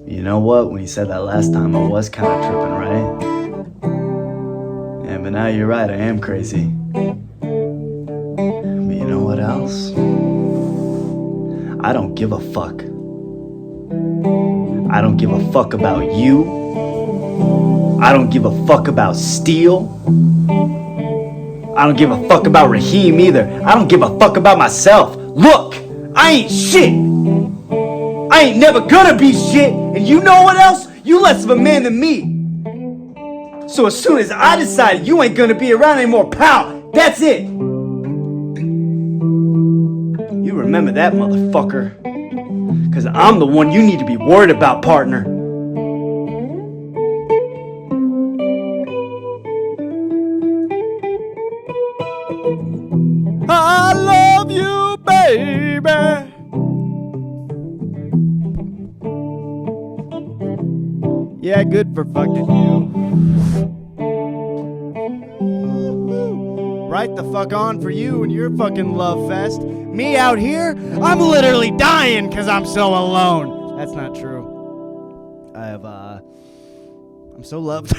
You know what? When you said that last time, I was kind of tripping, right? Yeah, but now you're right, I am crazy. But you know what else? I don't give a fuck. I don't give a fuck about you. I don't give a fuck about Steel. I don't give a fuck about Raheem either. I don't give a fuck about myself. Look, I ain't shit. I ain't never gonna be shit. And you know what else? You less of a man than me. So as soon as I decide you ain't gonna be around anymore, pal, that's it. You remember that, motherfucker. Cause I'm the one you need to be worried about, partner. I love you, baby. Yeah, good for fucking you. Right the fuck on for you and your fucking love fest. Me out here, I'm literally dying because I'm so alone. That's not true. I'm so loved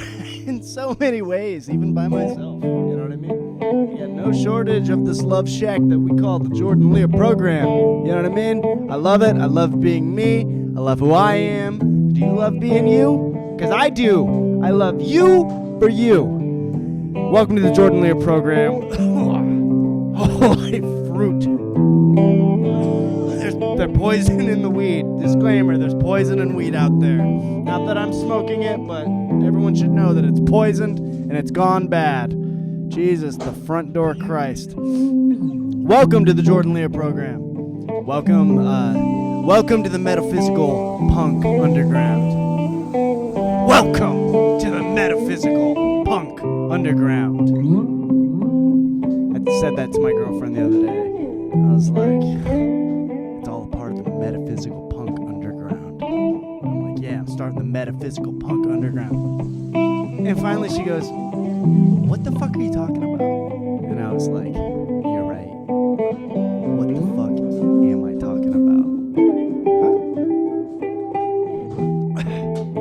in so many ways, even by myself. You know what I mean? We got no shortage of this love shack that we call the Jordan Leer program. You know what I mean? I love it. I love being me. I love who I am. Do you love being you? Because I do. I love you for you. Welcome to the Jordan Leer program. Holy fruit. There's poison in the weed. Disclaimer, there's poison in weed out there. Not that I'm smoking it, but everyone should know that it's poisoned and it's gone bad. Jesus, the front door Christ. Welcome to the Jordan Leer program. Welcome to the MetaPhysical Punk Underground. Welcome to the MetaPhysical Punk Underground. I said that to my girlfriend the other day. I was like, it's all a part of the MetaPhysical Punk Underground. I'm like, yeah, I'm starting the MetaPhysical Punk Underground. And finally she goes, what the fuck are you talking about? And I was like, you're right. What the fuck am I talking about?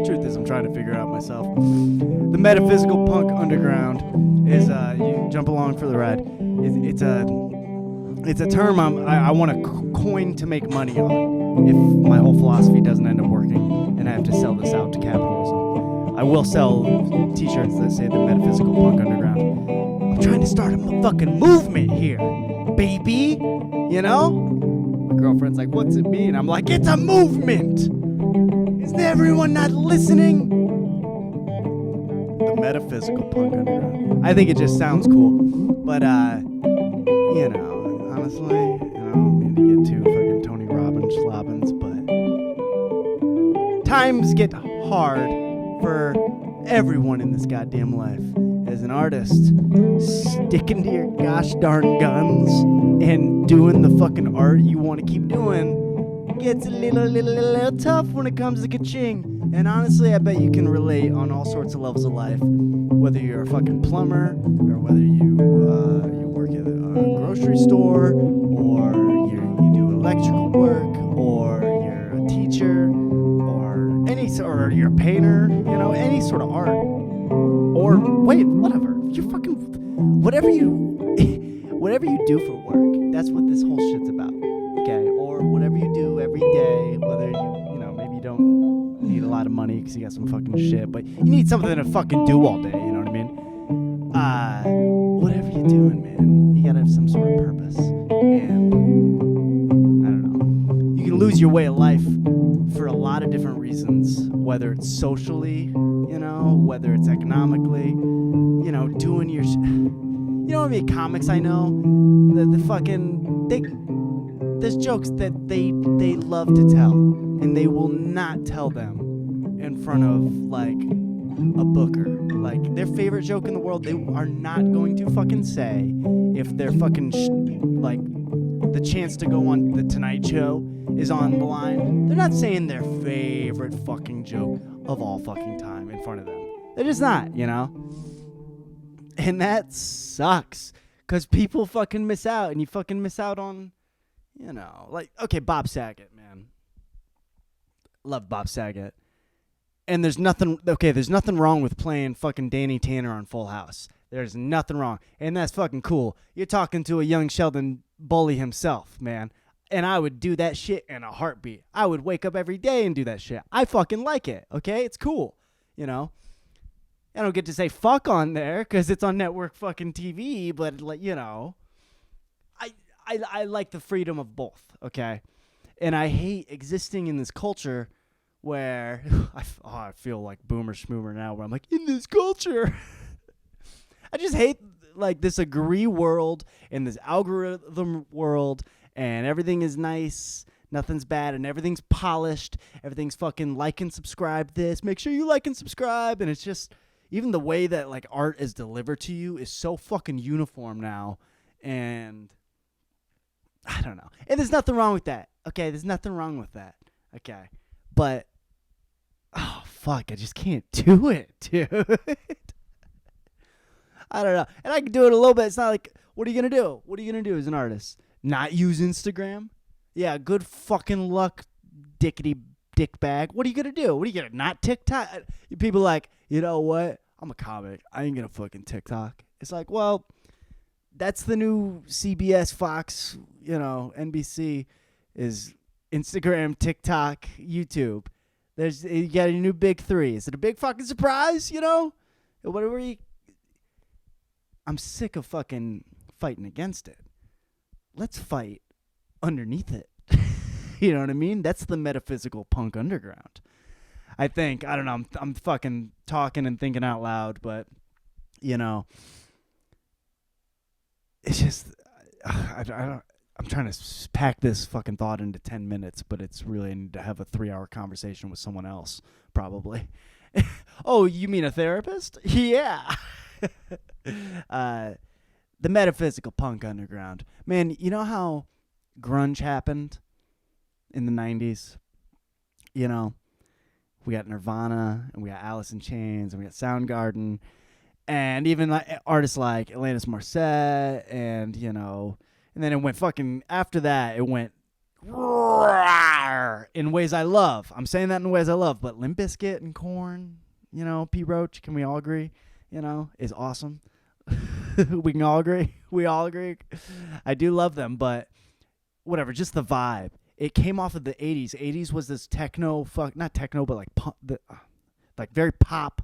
Truth is, I'm trying to figure out myself. The MetaPhysical Punk Underground is, you jump along for the ride. It's a term I want to coin to make money on if my whole philosophy doesn't end up working and I have to sell this out to capitalism. I will sell t-shirts that say the MetaPhysical Punk Underground. I'm trying to start a fucking movement here, baby. You know? My girlfriend's like, what's it mean? I'm like, it's a movement. Isn't everyone not listening? The MetaPhysical Punk Underground. I think it just sounds cool. But, you know, honestly, I don't mean to get too fucking Tony Robbins slobbins, but times get hard for everyone in this goddamn life. As an artist, sticking to your gosh darn guns and doing the fucking art you want to keep doing gets a little tough when it comes to ka-ching. And honestly, I bet you can relate on all sorts of levels of life, whether you're a fucking plumber or whether you work at a grocery store or you do electrical work or you're a teacher or you're a painter, you know, any sort of art. Or wait, whatever. You're fucking whatever you do for work. That's what this whole shit's about. Okay? Or whatever you do every day, whether you know, maybe you don't need a lot of money because you got some fucking shit, but you need something to fucking do all day, you know what I mean? Whatever you're doing, man, you gotta have some sort of purpose. And I don't know. You can lose your way of life for a lot of different reasons, whether it's socially, you know, whether it's economically, you know, doing your you know how many comics I know the fucking there's jokes that they love to tell and they will not tell them in front of like a booker. Like their favorite joke in the world, they are not going to fucking say if their fucking like the chance to go on the Tonight Show is on the line. They're not saying their favorite fucking joke of all fucking time in front of them. They're just not, you know? And that sucks. Because people fucking miss out. And you fucking miss out on, you know, like, okay, Bob Saget, man. Love Bob Saget. And there's nothing wrong with playing fucking Danny Tanner on Full House. There's nothing wrong. And that's fucking cool. You're talking to a young Sheldon bully himself, man. And I would do that shit in a heartbeat. I would wake up every day and do that shit. I fucking like it, okay? It's cool, you know? I don't get to say fuck on there because it's on network fucking TV, but, like, you know, I like the freedom of both, okay? And I hate existing in this culture where I feel like boomer schmoomer now where I'm like, in this culture. I just hate, like, this agree world and this algorithm world, and everything is nice, nothing's bad, and everything's polished. Everything's fucking like and subscribe this. Make sure you like and subscribe. And it's just, even the way that, like, art is delivered to you is so fucking uniform now. And I don't know. And there's nothing wrong with that. Okay, there's nothing wrong with that. Okay. But, oh, fuck, I just can't do it, dude. I don't know. And I can do it a little bit. It's not like, what are you going to do? What are you going to do as an artist? Not use Instagram? Yeah, good fucking luck, dickety dick bag. What are you going to do? What are you going to not TikTok? People like, you know what? I'm a comic. I ain't going to fucking TikTok. It's like, well, that's the new CBS, Fox, you know, NBC is Instagram, TikTok, YouTube. You got a new big three. Is it a big fucking surprise, you know? Whatever I'm sick of fucking fighting against it. Let's fight underneath it. You know what I mean? That's the metaphysical punk underground. I think, I don't know, I'm fucking talking and thinking out loud, but, you know, it's just, I'm trying to pack this fucking thought into 10 minutes, but it's really, I need to have a 3-hour conversation with someone else, probably. Oh, you mean a therapist? Yeah. The metaphysical punk underground. Man, you know how grunge happened in the 90s? You know, we got Nirvana, and we got Alice in Chains, and we got Soundgarden, and even like artists like Alanis Morissette, and, you know, and then it went fucking, after that, it went in ways I love. I'm saying that in ways I love, but Limp Bizkit and Korn, you know, P. Roach, can we all agree, you know, is awesome. We can all agree. We all agree. I do love them, but whatever, just the vibe. It came off of the 80s. 80s was this techno, not techno, but like very pop,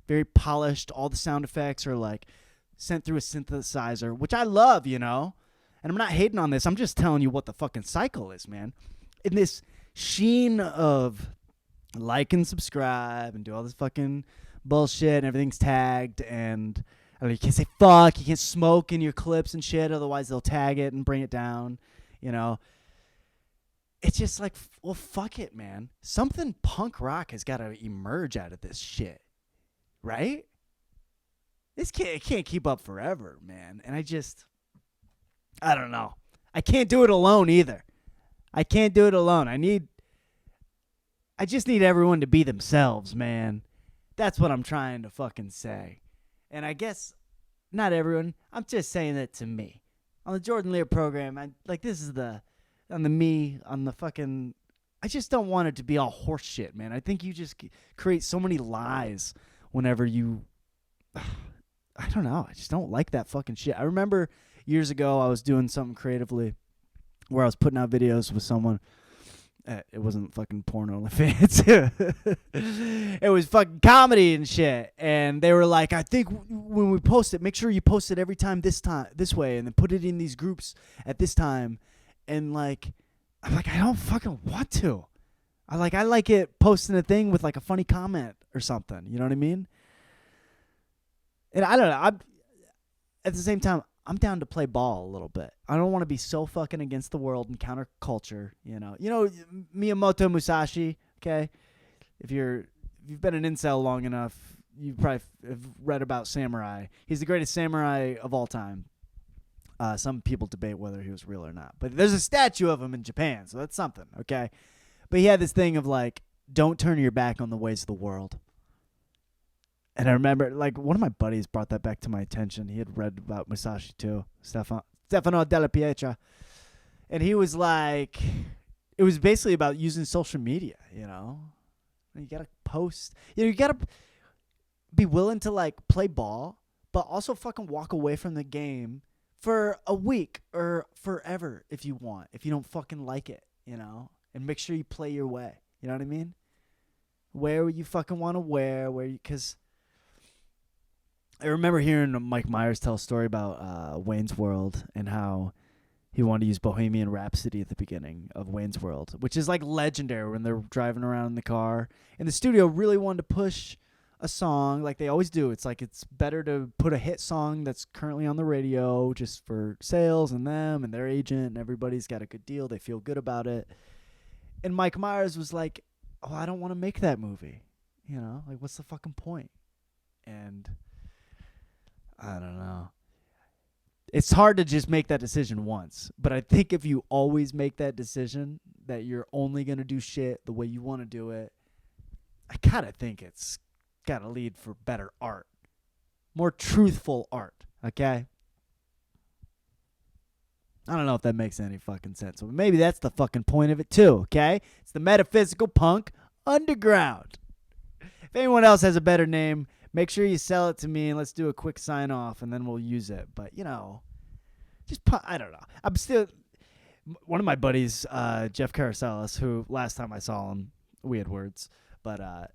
very polished. All the sound effects are like sent through a synthesizer, which I love, you know? And I'm not hating on this. I'm just telling you what the fucking cycle is, man. In this sheen of like and subscribe and do all this fucking bullshit and everything's tagged and you can't say fuck, you can't smoke in your clips and shit, otherwise they'll tag it and bring it down, you know. It's just like, well, fuck it, man. Something punk rock has got to emerge out of this shit, right? It can't keep up forever, man. And I don't know. I can't do it alone either. I can't do it alone. I just need everyone to be themselves, man. That's what I'm trying to fucking say. And I guess not everyone. I'm just saying that to me. On the Jordan Leer program, I just don't want it to be all horse shit, man. I think you just create so many lies whenever you, I don't know. I just don't like that fucking shit. I remember years ago I was doing something creatively where I was putting out videos with someone. It wasn't fucking porno fans. It was fucking comedy and shit. And they were like, I think when we post it, make sure you post it every time this way, and then put it in these groups at this time. And like, I'm like, I don't fucking want to. I like it posting a thing with like a funny comment or something. You know what I mean? And I don't know. At the same time, I'm down to play ball a little bit. I don't want to be so fucking against the world and counterculture, you know. You know Miyamoto Musashi, okay? If you've been an incel long enough, you probably have read about samurai. He's the greatest samurai of all time. Some people debate whether he was real or not. But there's a statue of him in Japan, so that's something, okay? But he had this thing of like, don't turn your back on the ways of the world. And I remember, like, one of my buddies brought that back to my attention. He had read about Musashi, too, Stefano Della Pietra. And he was like, it was basically about using social media, you know? You gotta post. You gotta be willing to like play ball, but also fucking walk away from the game for a week or forever if you want. If you don't fucking like it, and make sure you play your way. You know what I mean? Wear what you fucking want to wear. Because I remember hearing Mike Myers tell a story about Wayne's World and how he wanted to use Bohemian Rhapsody at the beginning of Wayne's World, which is like legendary when they're driving around in the car. And the studio really wanted to push a song like they always do. It's like it's better to put a hit song that's currently on the radio just for sales and them and their agent and everybody's got a good deal. They feel good about it. And Mike Myers was like, oh, I don't want to make that movie. Like what's the fucking point? And I don't know. It's hard to just make that decision once. But I think if you always make that decision that you're only going to do shit the way you want to do it, I kind of think it's got to lead for better art. More truthful art, okay? I don't know if that makes any fucking sense. But maybe that's the fucking point of it too, okay? It's the MetaPhysical Punk Underground. If anyone else has a better name, make sure you sell it to me and let's do a quick sign off and then we'll use it. But, I don't know. I'm still, one of my buddies, Jeff Caracelis, who last time I saw him, we had words, but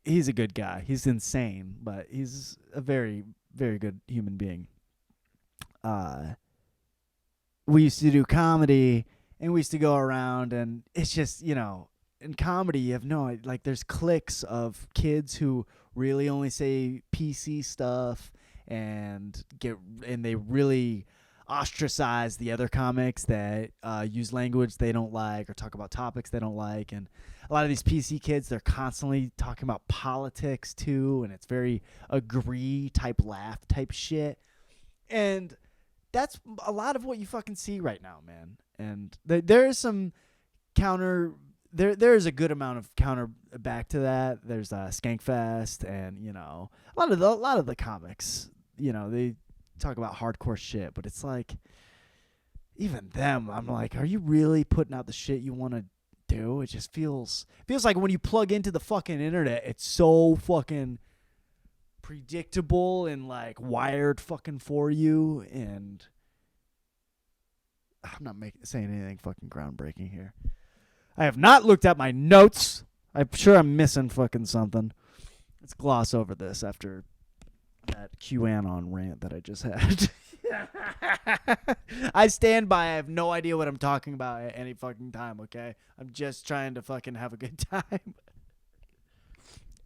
he's a good guy. He's insane, but he's a very, very good human being. We used to do comedy and we used to go around and it's just, in comedy, you have there's cliques of kids who really only say PC stuff and they really ostracize the other comics that use language they don't like or talk about topics they don't like. And a lot of these PC kids, they're constantly talking about politics too, and it's very agree type laugh type shit. And that's a lot of what you fucking see right now, man. And there is some counter. There is a good amount of counter back to that. There's Skankfest, and a lot of the comics, they talk about hardcore shit, but it's like even them, I'm like, are you really putting out the shit you want to do? It just feels like when you plug into the fucking internet, it's so fucking predictable and like wired fucking for you. And I'm not saying anything fucking groundbreaking here. I have not looked at my notes. I'm sure I'm missing fucking something. Let's gloss over this after that QAnon rant that I just had. I stand by. I have no idea what I'm talking about at any fucking time, okay? I'm just trying to fucking have a good time.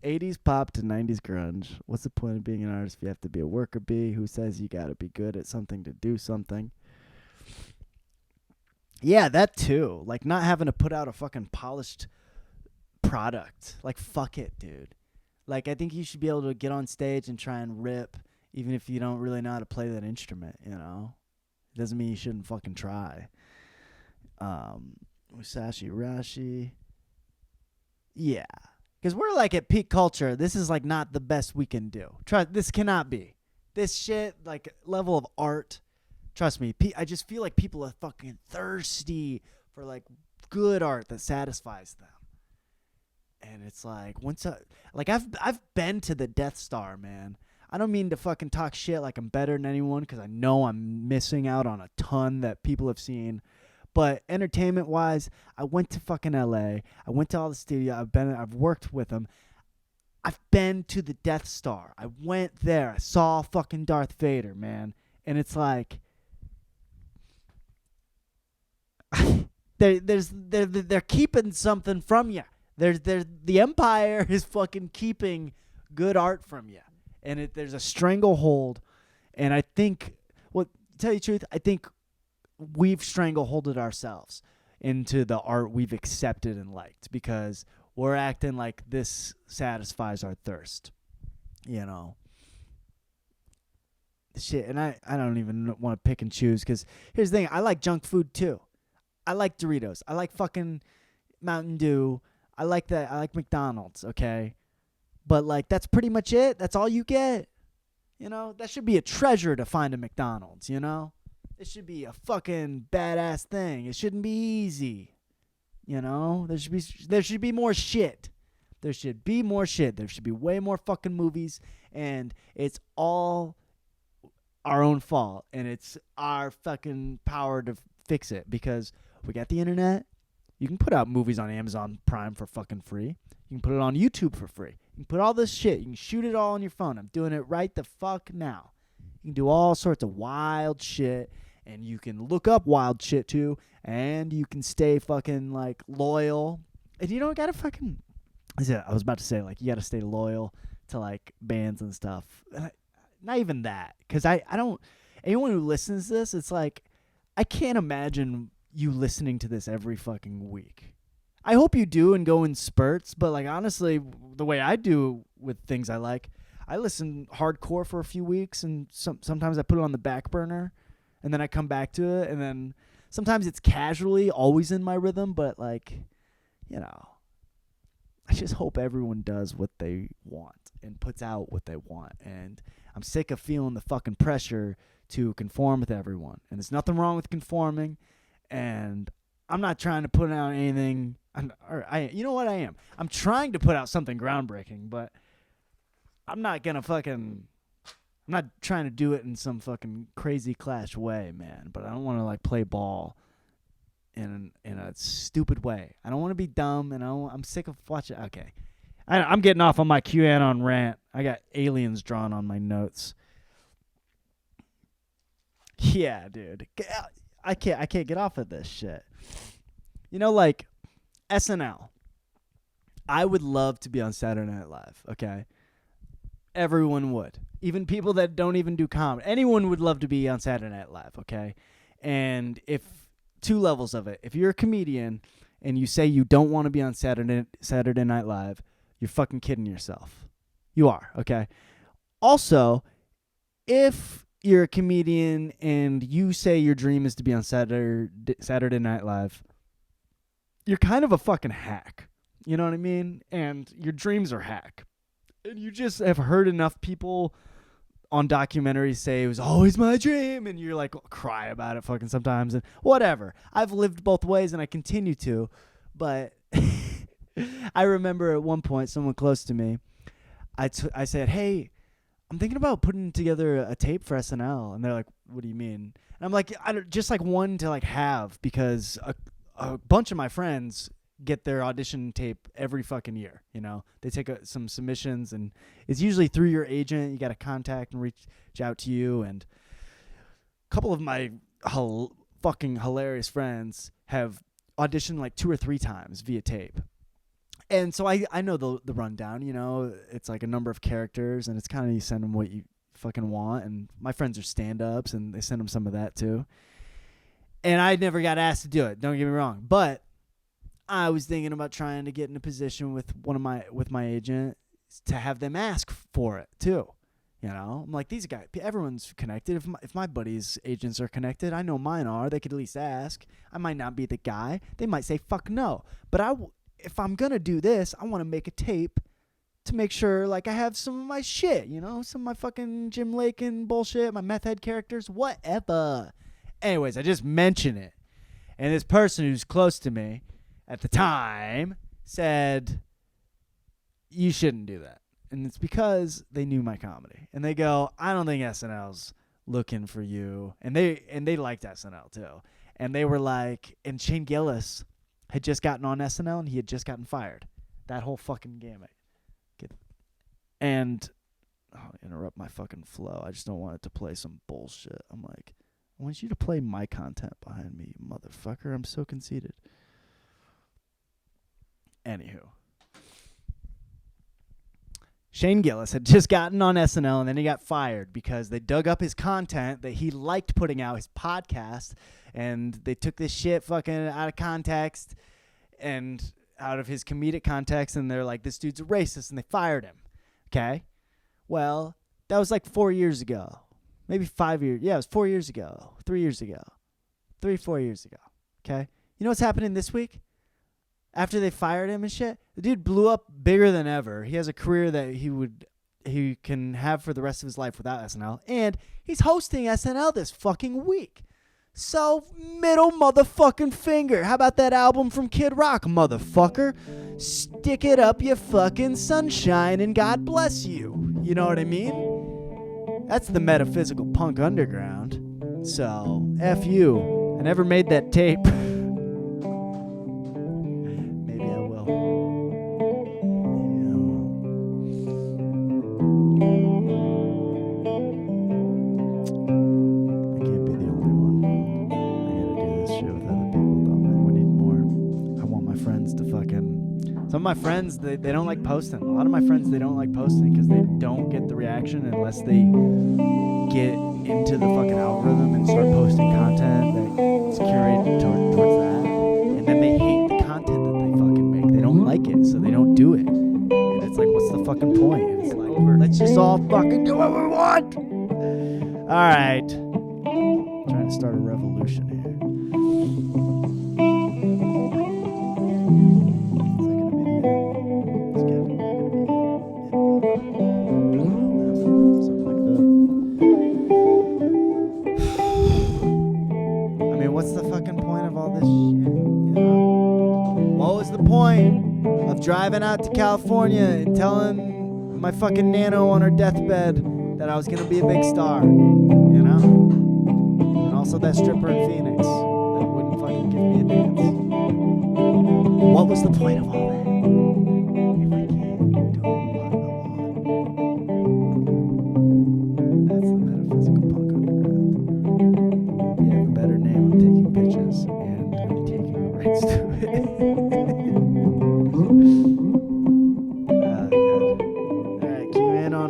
80s pop to 90s grunge. What's the point of being an artist if you have to be a worker bee? Who says you gotta be good at something to do something? Yeah, that too. Like not having to put out a fucking polished product. Like fuck it, dude. Like I think you should be able to get on stage and try and rip even if you don't really know how to play that instrument, It doesn't mean you shouldn't fucking try. Musashi Rashi. Yeah. Because we're like at peak culture. This is like not the best we can do. This cannot be. This shit, like level of art. Trust me, I just feel like people are fucking thirsty for like good art that satisfies them. And it's like I've been to the Death Star, man. I don't mean to fucking talk shit like I'm better than anyone because I know I'm missing out on a ton that people have seen. But entertainment wise, I went to fucking LA. I went to all the studio. I've worked with them. I've been to the Death Star. I went there. I saw fucking Darth Vader, man. And it's like they're keeping something from you. The Empire is fucking keeping good art from you, and there's a stranglehold. And I think, to tell you the truth, I think we've strangleholded ourselves into the art we've accepted and liked because we're acting like this satisfies our thirst, Shit, and I don't even want to pick and choose because here's the thing: I like junk food too. I like Doritos. I like fucking Mountain Dew. I like that. I like McDonald's, okay? But, like, that's pretty much it. That's all you get. That should be a treasure to find a McDonald's, It should be a fucking badass thing. It shouldn't be easy. There should be more shit. There should be more shit. There should be way more fucking movies, and it's all our own fault, and it's our fucking power to fix it because we got the internet. You can put out movies on Amazon Prime for fucking free. You can put it on YouTube for free. You can put all this shit. You can shoot it all on your phone. I'm doing it right the fuck now. You can do all sorts of wild shit, and you can look up wild shit too, and you can stay fucking like loyal. And you don't gotta fucking. I was about to say, like, you gotta stay loyal to like bands and stuff. Not even that, because I don't. Anyone who listens to this, it's like I can't imagine you listening to this every fucking week. I hope you do and go in spurts, but like honestly, the way I do with things I like, I listen hardcore for a few weeks, and sometimes I put it on the back burner, and then I come back to it, and then sometimes it's casually always in my rhythm, but like, you know, I just hope everyone does what they want and puts out what they want, and I'm sick of feeling the fucking pressure to conform with everyone, and there's nothing wrong with conforming, and I'm not trying to put out anything. You know what I am? I'm trying to put out something groundbreaking, but I'm not gonna fucking. I'm not trying to do it in some fucking crazy Clash way, man. But I don't want to like play ball in a stupid way. I don't want to be dumb, and I'm sick of watching. Okay, I'm getting off on my QAnon rant. I got aliens drawn on my notes. Yeah, dude. I can't get off of this shit. You know, like SNL. I would love to be on Saturday Night Live, okay? Everyone would. Even people that don't even do comedy. Anyone would love to be on Saturday Night Live, okay? And if two levels of it. If you're a comedian and you say you don't want to be on Saturday Night Live, you're fucking kidding yourself. You are, okay? Also, if you're a comedian and you say your dream is to be on Saturday Night Live, you're kind of a fucking hack. You know what I mean? And your dreams are hack. And you just have heard enough people on documentaries say it was always my dream, and you're like cry about it fucking sometimes, and whatever. I've lived both ways and I continue to, but I remember at one point someone close to me, I said, hey, I'm thinking about putting together a tape for SNL. And they're like, what do you mean? And I'm like, just like one to like have, because a bunch of my friends get their audition tape every fucking year. You know, they take some submissions, and it's usually through your agent. You got to contact and reach out to you. And a couple of my fucking hilarious friends have auditioned like 2 or 3 times via tape. And so I know the rundown, you know, it's like a number of characters, and it's kind of you send them what you fucking want. And my friends are stand-ups, and they send them some of that too. And I never got asked to do it, don't get me wrong. But I was thinking about trying to get in a position with my agent to have them ask for it too. You know, I'm like, these guys, everyone's connected. If my buddies' agents are connected, I know mine are. They could at least ask. I might not be the guy. They might say fuck no. But if I'm gonna do this, I want to make a tape to make sure like I have some of my shit. You know, some of my fucking Jim Lakin bullshit, my meth head characters, whatever. Anyways, I just mention it, and this person who's close to me at the time said, you shouldn't do that. And it's because they knew my comedy. And they go, I don't think SNL's looking for you. And they liked SNL too. And they were like, and Shane Gillis had just gotten on SNL, and he had just gotten fired. That whole fucking gamut. And I'll interrupt my fucking flow. I just don't want it to play some bullshit. I'm like, I want you to play my content behind me, you motherfucker. I'm so conceited. Anywho, Shane Gillis had just gotten on SNL, and then he got fired because they dug up his content that he liked putting out, his podcast, and they took this shit fucking out of context and out of his comedic context, and they're like, this dude's a racist, and they fired him. Okay? Well, that was like 4 years ago. Maybe 5 years. Yeah, it was 4 years ago. 3 years ago. 4 years ago. Okay? You know what's happening this week? After they fired him and shit, the dude blew up bigger than ever. He has a career that he can have for the rest of his life without SNL, and he's hosting SNL this fucking week. So, middle motherfucking finger. How about that album from Kid Rock, motherfucker? Stick it up your fucking sunshine and God bless you. You know what I mean? That's the Metaphysical Punk Underground. So, F you. I never made that tape. Maybe I will. I can't be the only one. I gotta do this shit with other people, don't I? We need more. I want my friends to fucking... Some of my friends, they don't like posting. A lot of my friends, they don't like posting because they don't get the reaction unless they get into the fucking algorithm and start posting content that's curated towards that. And then they hate the content that they fucking make. They don't like it, so they don't do it. And it's like, what's the fucking point? And it's like, let's just all fucking do what we want. All right. Trying to start a revolution here. What's the fucking point of all this shit? You know? What was the point of driving out to California and telling my fucking nano on her deathbed that I was gonna be a big star? You know? And also that stripper in Phoenix that wouldn't fucking give me a dance. What was the point of all that? If I can't do what I want. That's the Metaphysical Punk Underground. We have a better name. I'm taking pitches and I'm taking the rights to it. God. Alright, cue in on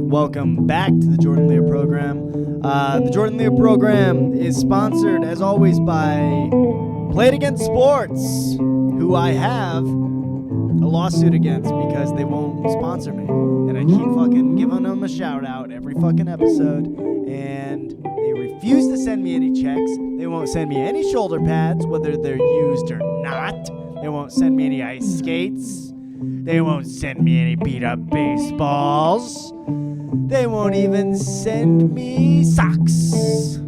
Welcome back to the Jordan Leer program. The Jordan Leer program is sponsored, as always, by Play It Against Sports, who I have a lawsuit against because they won't sponsor me. And I keep fucking giving them a shout out every fucking episode. And they refuse to send me any checks. They won't send me any shoulder pads, whether they're used or not. They won't send me any ice skates. They won't send me any beat up baseballs. They won't even send me socks.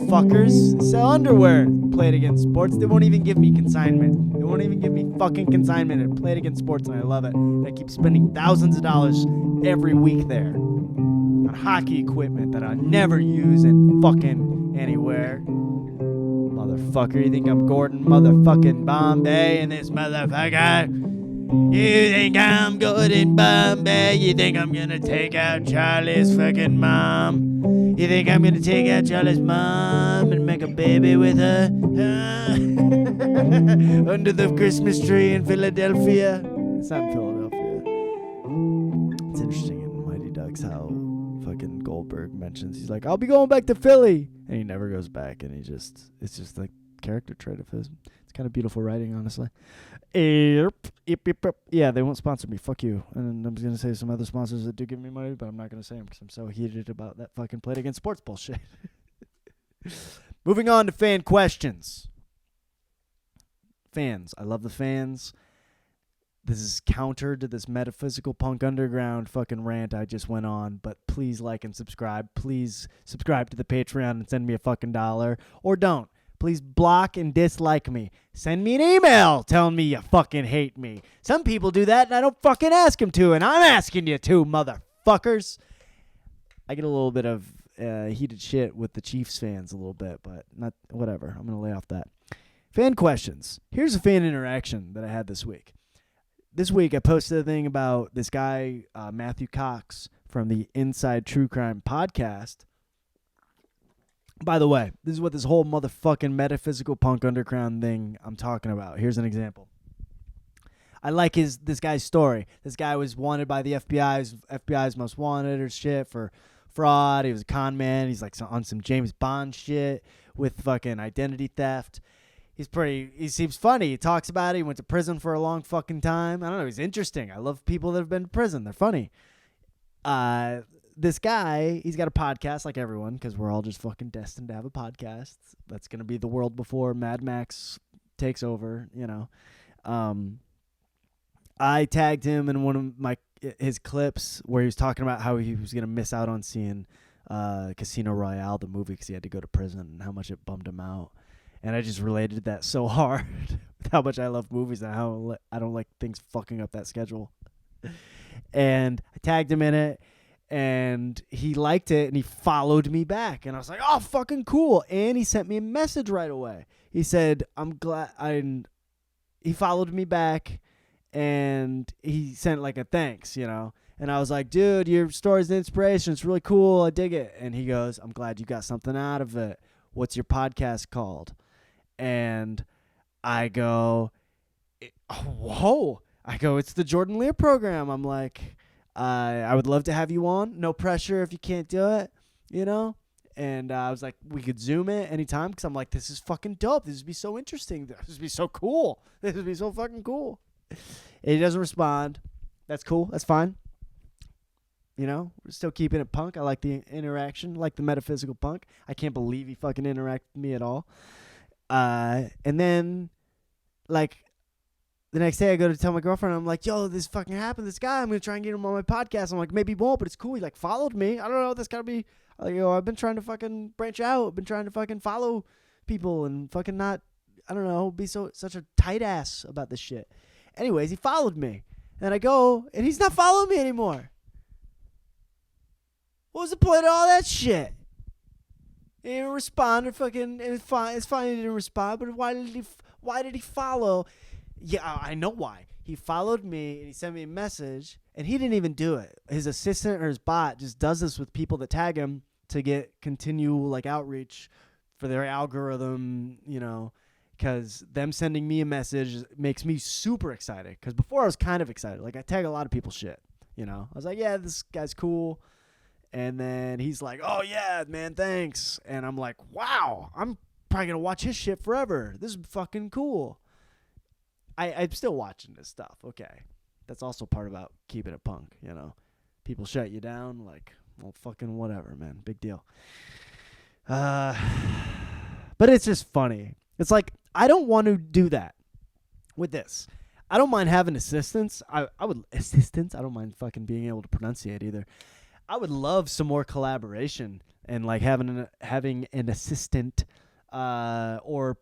Fuckers sell underwear. Play It Against Sports. They won't even give me consignment. They won't even give me fucking consignment at Play It Against Sports, and I love it. And I keep spending thousands of dollars every week there on hockey equipment that I never use in fucking anywhere. Motherfucker, you think I'm Gordon motherfucking Bombay and this motherfucker? You think I'm good in Bombay? You think I'm gonna take out Charlie's fucking mom? You think I'm gonna take out Charlie's mom and make a baby with her? Under the Christmas tree in Philadelphia? It's not in Philadelphia. It's interesting in Mighty Ducks how fucking Goldberg mentions, he's like, I'll be going back to Philly. And he never goes back, and it's just like character trait of his. It's kind of beautiful writing, honestly. Yeah, they won't sponsor me. Fuck you. And I'm going to say some other sponsors that do give me money, but I'm not going to say them because I'm so heated about that fucking Play It Against Sports bullshit. Moving on to fan questions. Fans. I love the fans. This is counter to this Metaphysical Punk Underground fucking rant I just went on, but please like and subscribe. Please subscribe to the Patreon and send me a fucking $1. Or don't. Please block and dislike me. Send me an email telling me you fucking hate me. Some people do that and I don't fucking ask them to, and I'm asking you to, motherfuckers. I get a little bit of heated shit with the Chiefs fans a little bit, but not whatever. I'm going to lay off that. Fan questions. Here's a fan interaction that I had this week. This week I posted a thing about this guy, Matthew Cox, from the Inside True Crime podcast. By the way, this is what this whole motherfucking Metaphysical Punk Underground thing I'm talking about. Here's an example. I like this guy's story. This guy was wanted by the FBI's most wanted or shit for fraud. He was a con man. He's like on some James Bond shit with fucking identity theft. he seems funny. He talks about it. He went to prison for a long fucking time. I don't know. He's interesting. I love people that have been to prison. They're funny. This guy, he's got a podcast like everyone, because we're all just fucking destined to have a podcast. That's going to be the world before Mad Max takes over, you know. I tagged him in one of his clips where he was talking about how he was going to miss out on seeing Casino Royale, the movie, because he had to go to prison, and how much it bummed him out. And I just related that so hard with how much I love movies and how I don't like things fucking up that schedule. And I tagged him in it, and he liked it, and he followed me back. And I was like, oh, fucking cool. And he sent me a message right away. He said, I'm glad. He followed me back, and he sent like a thanks, you know. And I was like, dude, your story's an inspiration. It's really cool. I dig it. And he goes, I'm glad you got something out of it. What's your podcast called? And I go, whoa. I go, it's the Jordan Leer program. I'm like, I would love to have you on. No pressure if you can't do it, you know? And I was like, we could Zoom it anytime, because I'm like, this is fucking dope. This would be so interesting. This would be so cool. This would be so fucking cool. And he doesn't respond. That's cool. That's fine. You know, we're still keeping it punk. I like the interaction, like the metaphysical punk. I can't believe he fucking interacted with me at all. And then, like, the next day I go to tell my girlfriend, I'm like, yo, this fucking happened. This guy, I'm going to try and get him on my podcast. I'm like, maybe he won't, but it's cool. He, like, followed me. I don't know. That's got to be, like, yo, I've been trying to fucking branch out. I've been trying to fucking follow people and fucking not, I don't know, be such a tight ass about this shit. Anyways, he followed me. And I go, and he's not following me anymore. What was the point of all that shit? He didn't respond, or fucking. It's fine. It's fine. He didn't respond. But why did he follow? Yeah, I know why. He followed me and he sent me a message, and he didn't even do it. His assistant or his bot just does this with people that tag him to get continual like outreach for their algorithm. You know, because them sending me a message makes me super excited. Because before I was kind of excited. Like I tag a lot of people's shit. You know, I was like, yeah, this guy's cool. And then he's like, oh, yeah, man, thanks. And I'm like, wow, I'm probably going to watch his shit forever. This is fucking cool. I'm still watching this stuff. Okay. That's also part about keeping it punk, you know. People shut you down, like, well, fucking whatever, man. Big deal. But it's just funny. It's like, I don't want to do that with this. I don't mind having assistants. I don't mind fucking being able to pronunciate either. I would love some more collaboration and like having an assistant or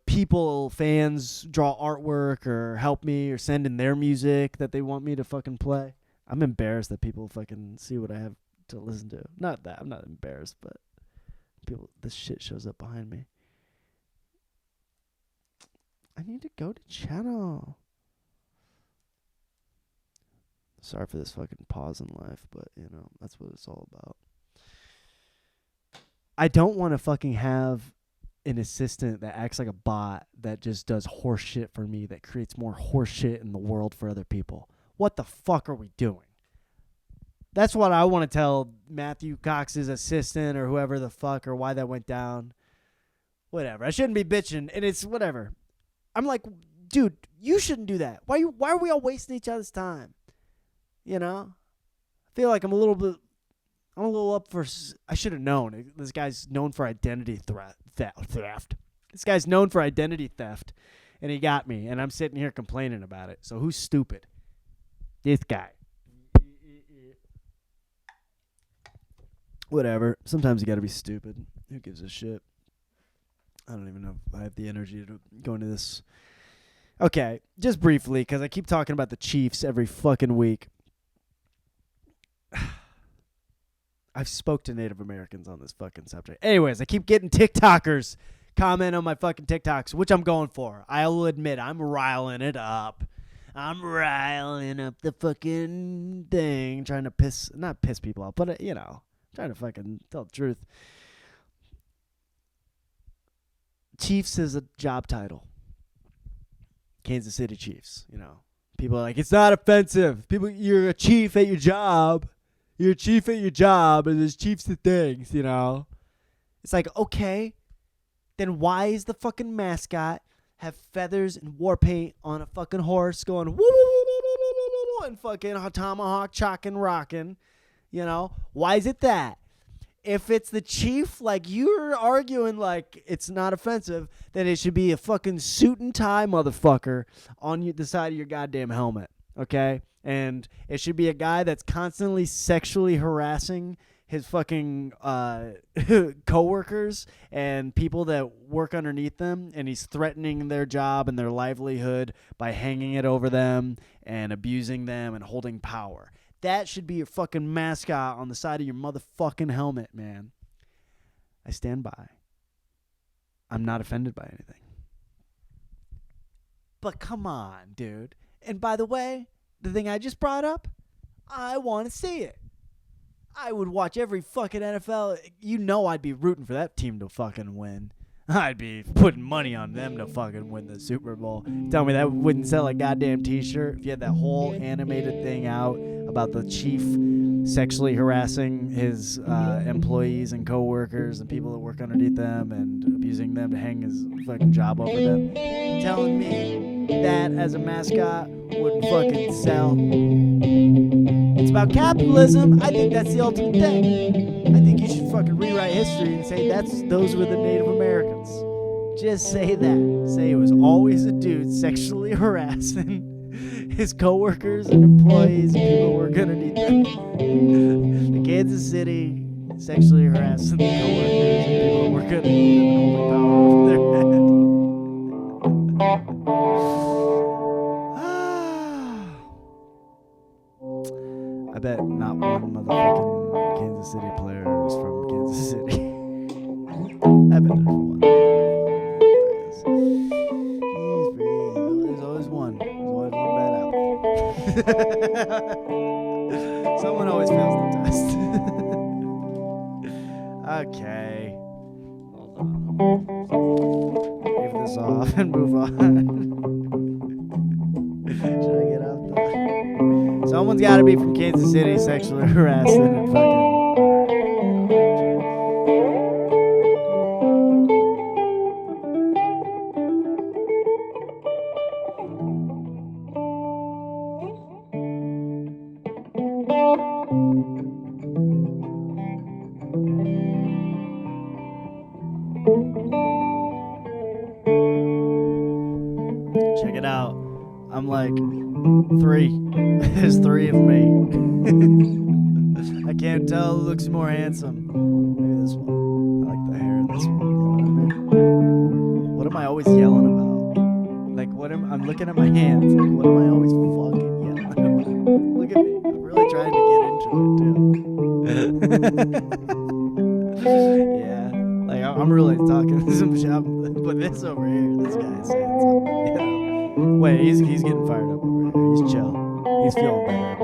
fans draw artwork or help me or send in their music that they want me to fucking play. I'm embarrassed that people fucking see what I have to listen to. Not that. I'm not embarrassed, but this shit shows up behind me. I need to go to channel. Sorry for this fucking pause in life, but, you know, that's what it's all about. I don't want to fucking have an assistant that acts like a bot that just does horse shit for me, that creates more horse shit in the world for other people. What the fuck are we doing? That's what I want to tell Matthew Cox's assistant or whoever the fuck, or why that went down. Whatever. I shouldn't be bitching, and it's whatever. I'm like, dude, you shouldn't do that. Why are we all wasting each other's time? You know, I feel like I'm a little up for. I should have known. This guy's known for identity theft. This guy's known for identity theft, and he got me. And I'm sitting here complaining about it. So who's stupid? This guy. Whatever. Sometimes you got to be stupid. Who gives a shit? I don't even know if I have the energy to go into this. Okay, just briefly, because I keep talking about the Chiefs every fucking week. I've spoke to Native Americans on this fucking subject. Anyways, I keep getting TikTokers comment on my fucking TikToks, which I'm going for. I'll admit, I'm riling it up. I'm riling up the fucking thing, trying to not piss people off, but, you know, trying to fucking tell the truth. Chiefs is a job title. Kansas City Chiefs, you know. People are like, it's not offensive. You're a chief at your job. You're a chief at your job, and there's chiefs to things, you know. It's like, okay, then why is the fucking mascot have feathers and war paint on a fucking horse going woo woo woo woo woo woo woo woo and fucking tomahawk chalking rocking. You know, why is it that? If it's the chief, like you're arguing like it's not offensive, then it should be a fucking suit and tie motherfucker on the side of your goddamn helmet, okay? And it should be a guy that's constantly sexually harassing his fucking coworkers and people that work underneath them, and he's threatening their job and their livelihood by hanging it over them and abusing them and holding power. That should be your fucking mascot on the side of your motherfucking helmet, man. I stand by. I'm not offended by anything. But come on, dude. And by the way, the thing I just brought up, I want to see it. I would watch every fucking NFL. You know I'd be rooting for that team to fucking win. I'd be putting money on them to fucking win the Super Bowl. Tell me that wouldn't sell a goddamn t-shirt if you had that whole animated thing out about the chief sexually harassing his employees and coworkers and people that work underneath them and abusing them to hang his fucking job over them. You telling me that as a mascot wouldn't fucking sell? It's about capitalism. I think that's the ultimate thing. I think you should fucking rewrite history and say those were the Native Americans. Just say that. Say it was always a dude sexually harassing his coworkers and employees and people working underneath them. The Kansas City sexually harassing the coworkers and people working underneath them and holding power over their head. I bet not one motherfucking Kansas City player is from Kansas City. I bet there's one. There's always one. There's always one bad apple. Someone always fails the test. Okay. Hold on. Leave this off and move on. Should I get out there? Someone's got to be from Kansas City sexually harassing and fucking. Check it out. I'm like 3. There's 3 of me. I can't tell who looks more handsome. Maybe this one. I like the hair in this one. You know what I mean? What am I always yelling about? Like, I'm looking at my hands. Like, what am I always fucking yelling about? Look at me. I'm really trying to get into it, too. Yeah. Like, I'm really talking some shit. But this over here, this guy is saying something, you know. Wait, he's getting fired up over here. He's chill. He's feeling better.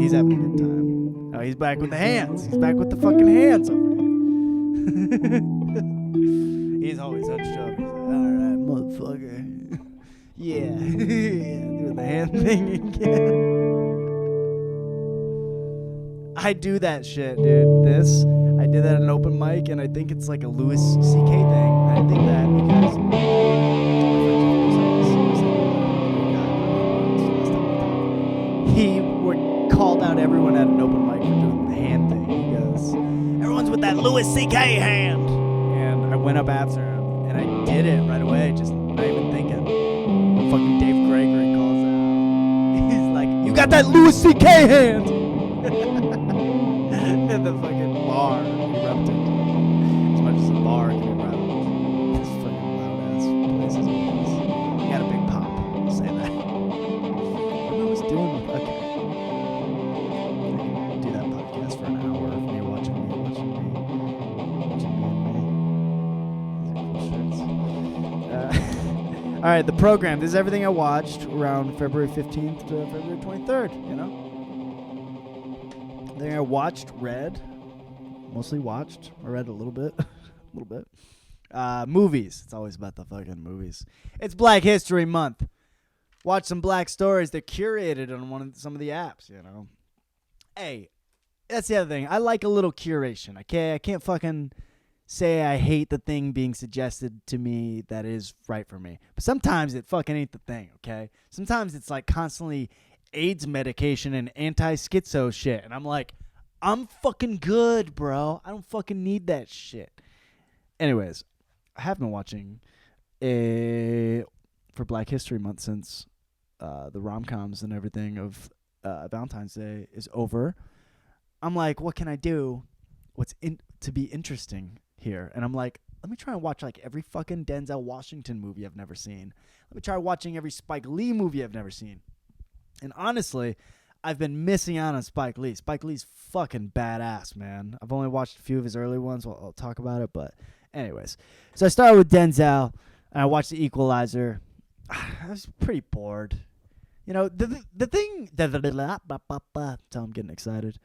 He's having a good time. Oh, he's back with the hands. He's back with the fucking hands over here. He's always hunched up. He's like, all right, motherfucker. Yeah. Doing the hand thing again. I do that shit, dude. I did that at an open mic, and I think it's like a Louis C.K. thing. I think that because he called out everyone at an open mic for doing the hand thing. He goes, everyone's with that Louis C.K. hand. And I went up after him, and I did it right away, just not even thinking. And fucking Dave Gregory calls out. He's like, you got that Louis C.K. hand. And the fucking bar erupted. As much as a bar can erupt. This fucking loud ass place is always. You got a big pop. I'll say that. What I was doing. Okay. I can do that podcast for an hour of me watching me. All right, the program. This is everything I watched around February 15th to February 23rd, you know? Then I mostly watched. I read a little bit. Movies. It's always about the fucking movies. It's Black History Month. Watch some black stories. They're curated on some of the apps, you know. Hey, that's the other thing. I like a little curation, okay? I can't fucking say I hate the thing being suggested to me that is right for me. But sometimes it fucking ain't the thing, okay? Sometimes it's like constantly AIDS medication and anti-schizo shit. And I'm like, I'm fucking good, bro. I don't fucking need that shit. Anyways, I have been watching for Black History Month since the rom-coms and everything of Valentine's Day is over. I'm like, what can I do? What's to be interesting here? And I'm like, let me try and watch like every fucking Denzel Washington movie I've never seen. Let me try watching every Spike Lee movie I've never seen. And honestly, I've been missing out on Spike Lee. Spike Lee's fucking badass, man. I've only watched a few of his early ones. I'll talk about it, but anyways. So I started with Denzel, and I watched The Equalizer. I was pretty bored. You know, the thing... So I'm getting excited.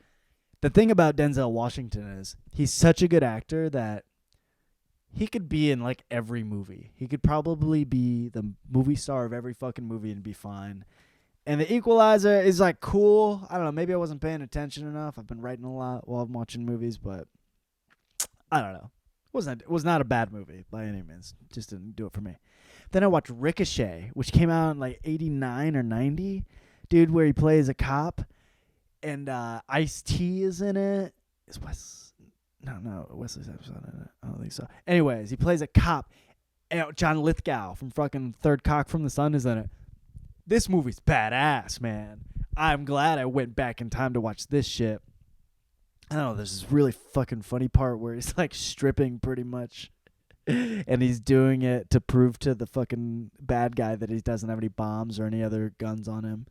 The thing about Denzel Washington is he's such a good actor that he could be in like every movie. He could probably be the movie star of every fucking movie and be fine. And The Equalizer is like cool. I don't know. Maybe I wasn't paying attention enough. I've been writing a lot while I'm watching movies, but I don't know. It was not a bad movie by any means. Just didn't do it for me. Then I watched Ricochet, which came out in like 89 or 90. Dude, where he plays a cop. And Ice-T is in it. Is Wesley Snipes not in it? I don't think so. Anyways, he plays a cop. And John Lithgow from fucking Third Cock from the Sun is in it. This movie's badass, man. I'm glad I went back in time to watch this shit. I don't know, there's this really fucking funny part where he's like stripping pretty much. And he's doing it to prove to the fucking bad guy that he doesn't have any bombs or any other guns on him.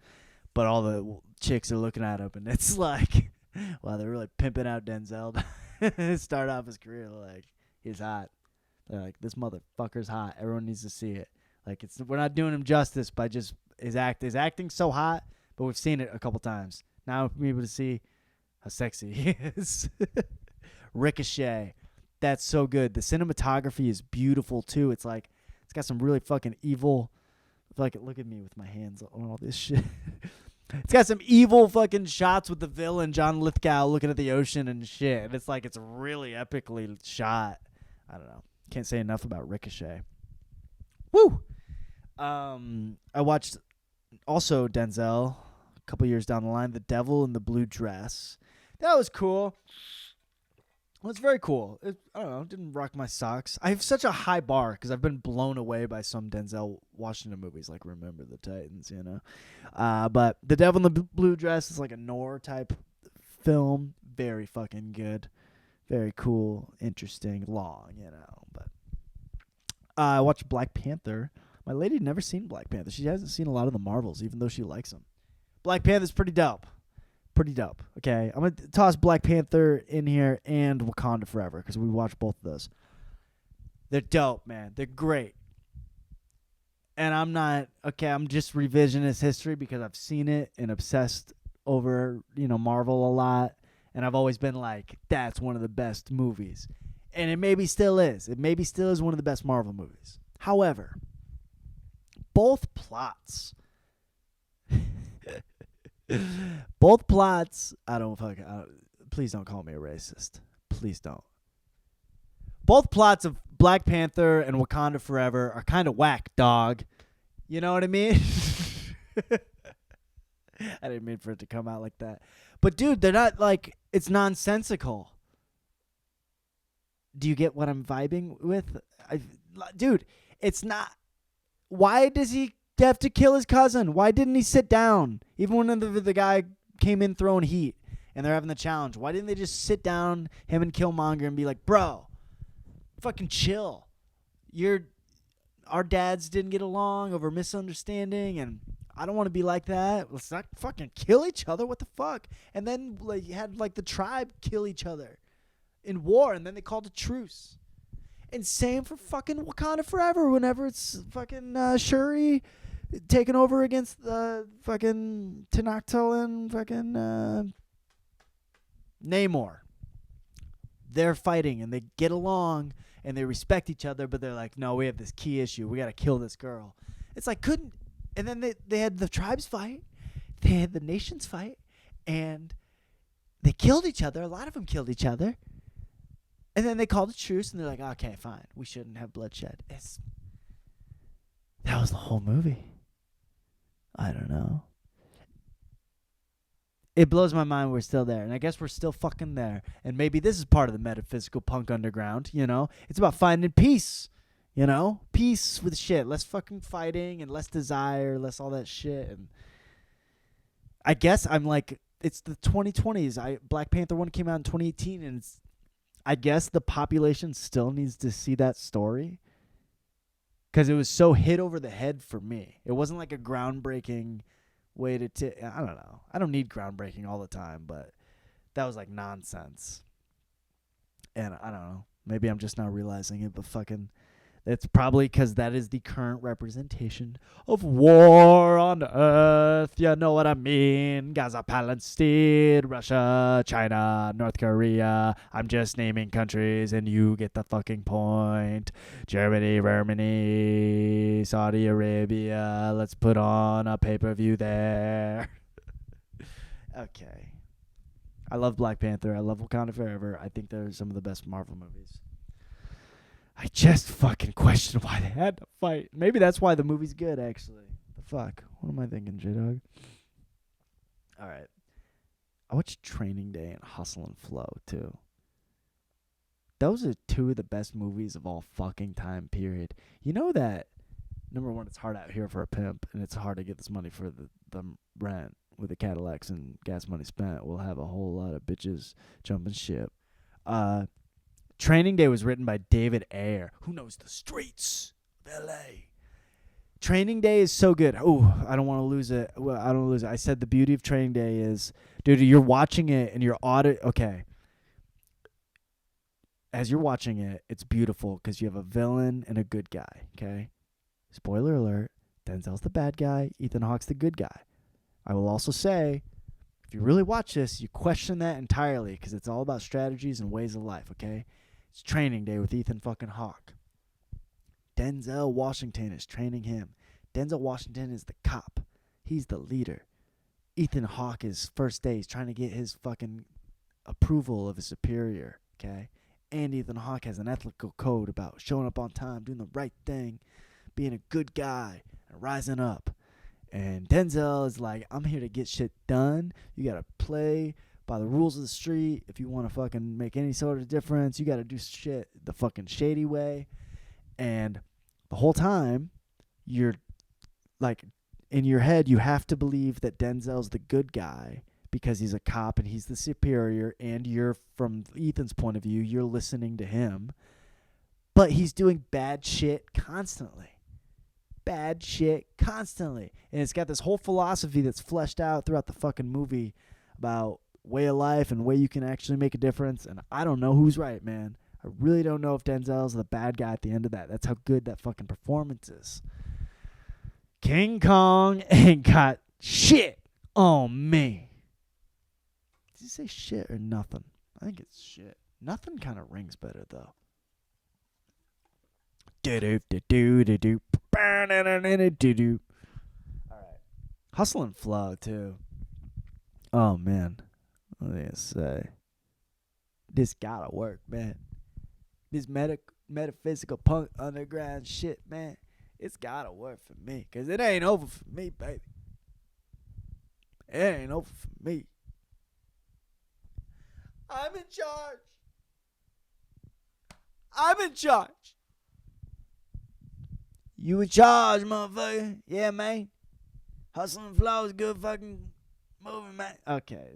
But all the chicks are looking at him, and it's like, wow, they're really pimping out Denzel. Start off his career like he's hot. They're like, this motherfucker's hot. Everyone needs to see it. Like we're not doing him justice by just his acting so hot, but we've seen it a couple times. Now we're able to see how sexy he is. Ricochet, that's so good. The cinematography is beautiful too. It's like it's got some really fucking evil. Like, look at me with my hands on all this shit. It's got some evil fucking shots with the villain John Lithgow looking at the ocean and shit. And it's like it's really epically shot. I don't know. Can't say enough about Ricochet. Woo! I watched also Denzel a couple years down the line, The Devil in the Blue Dress. That was cool. Well, it's very cool. I don't know. It didn't rock my socks. I have such a high bar because I've been blown away by some Denzel Washington movies, like Remember the Titans, you know. But The Devil in the Blue Dress is like a noir type film. Very fucking good. Very cool, interesting, long, you know. But I watched Black Panther. My lady had never seen Black Panther. She hasn't seen a lot of the Marvels, even though she likes them. Black Panther's pretty dope. Pretty dope. Okay, I'm gonna toss Black Panther in here and Wakanda Forever because we watched both of those. They're dope, man. They're great. And I'm just revisionist history because I've seen it and obsessed over, Marvel a lot. And I've always been like, that's one of the best movies. And it maybe still is. It maybe still is one of the best Marvel movies. However, both plots. Please don't call me a racist. Please don't. Both plots of Black Panther and Wakanda Forever are kind of whack, dog. You know what I mean? I didn't mean for it to come out like that. But, dude, they're not like, it's nonsensical. Do you get what I'm vibing with? Dude, it's not. Why does he have to kill his cousin? Why didn't he sit down? Even when the guy came in throwing heat and they're having the challenge, why didn't they just sit down, him and Killmonger, and be like, bro, fucking chill. Our dads didn't get along over misunderstanding, and I don't want to be like that. Let's not fucking kill each other. What the fuck? And then you had the tribe kill each other in war, and then they called a truce. And same for fucking Wakanda Forever. Whenever it's fucking Shuri taking over against the fucking Tenakto and fucking Namor. They're fighting and they get along and they respect each other, but they're like, no, we have this key issue. We got to kill this girl. It's like, and then they had the tribes fight. They had the nations fight. And they killed each other. A lot of them killed each other. And then they called a truce, and they're like, okay, fine. We shouldn't have bloodshed. That was the whole movie. I don't know. It blows my mind we're still there. And I guess we're still fucking there. And maybe this is part of the metaphysical punk underground, you know? It's about finding peace, you know? Peace with shit. Less fucking fighting and less desire, less all that shit. And I guess I'm like, it's the 2020s. Black Panther 1 came out in 2018, and I guess the population still needs to see that story because it was so hit over the head for me. It wasn't like a groundbreaking way to I don't know. I don't need groundbreaking all the time, but that was like nonsense. And I don't know. Maybe I'm just not realizing it, but fucking it's probably because that is the current representation of war on Earth. You know what I mean? Gaza, Palestine, Russia, China, North Korea. I'm just naming countries and you get the fucking point. Germany, Saudi Arabia. Let's put on a pay-per-view there. Okay. I love Black Panther. I love Wakanda Forever. I think they're some of the best Marvel movies. I just fucking question why they had to fight. Maybe that's why the movie's good, actually. The fuck? What am I thinking, J-Dog? All right. I watched Training Day and Hustle and Flow, too. Those are two of the best movies of all fucking time, period. You know that, number one, it's hard out here for a pimp, and it's hard to get this money for the rent. With the Cadillacs and gas money spent, we'll have a whole lot of bitches jumping ship. Training Day was written by David Ayer, who knows the streets of L.A. Training Day is so good. Oh, I don't want to lose it. Well, I don't lose it. I said the beauty of Training Day is, dude, you're watching it and you're okay. As you're watching it, it's beautiful because you have a villain and a good guy, okay? Spoiler alert, Denzel's the bad guy, Ethan Hawke's the good guy. I will also say, if you really watch this, you question that entirely because it's all about strategies and ways of life, okay? It's Training Day with Ethan fucking Hawke. Denzel Washington is training him. Denzel Washington is the cop. He's the leader. Ethan Hawke is first day. He's trying to get his fucking approval of his superior, okay? And Ethan Hawke has an ethical code about showing up on time, doing the right thing, being a good guy, and rising up. And Denzel is like, I'm here to get shit done. You got to play by the rules of the street. If you want to fucking make any sort of difference, you got to do shit the fucking shady way. And the whole time, you're like, in your head, you have to believe that Denzel's the good guy because he's a cop and he's the superior. And you're, from Ethan's point of view, you're listening to him. But he's doing bad shit constantly. Bad shit constantly. And it's got this whole philosophy that's fleshed out throughout the fucking movie about way of life and way you can actually make a difference. And I don't know who's right, man. I really don't know if Denzel's the bad guy at the end of that. That's how good that fucking performance is. King Kong ain't got shit on me. Did you say shit or nothing? I think it's shit. Nothing kind of rings better, though. Do-do-do-do-do-do. Do-do. All right. Hustle and Flow, too. Oh, man. What do you say? This gotta work, man. This metaphysical punk underground shit, man. It's gotta work for me. Because it ain't over for me, baby. It ain't over for me. I'm in charge. I'm in charge. You in charge, motherfucker. Yeah, man. Hustle and Flow is a good fucking movie, man. Okay.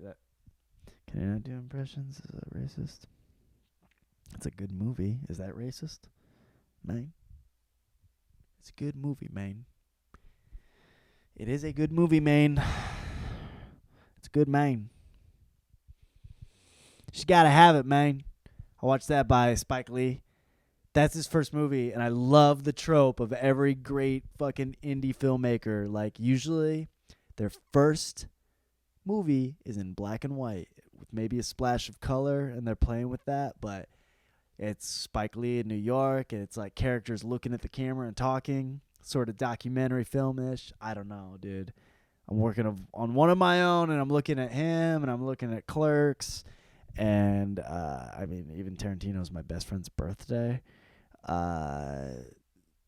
Can I not do impressions? Is that racist? It's a good movie. Is that racist? Man. It's a good movie, man. It is a good movie, man. It's good, man. She gotta have it, man. I watched that by Spike Lee. That's his first movie, and I love the trope of every great fucking indie filmmaker. Like, usually, their first movie is in black and white with maybe a splash of color, and they're playing with that, but it's Spike Lee in New York, and it's like characters looking at the camera and talking, sort of documentary film-ish. I don't know, dude. I'm working on one of my own, and I'm looking at him, and I'm looking at Clerks, And I mean, even Tarantino's my best friend's birthday.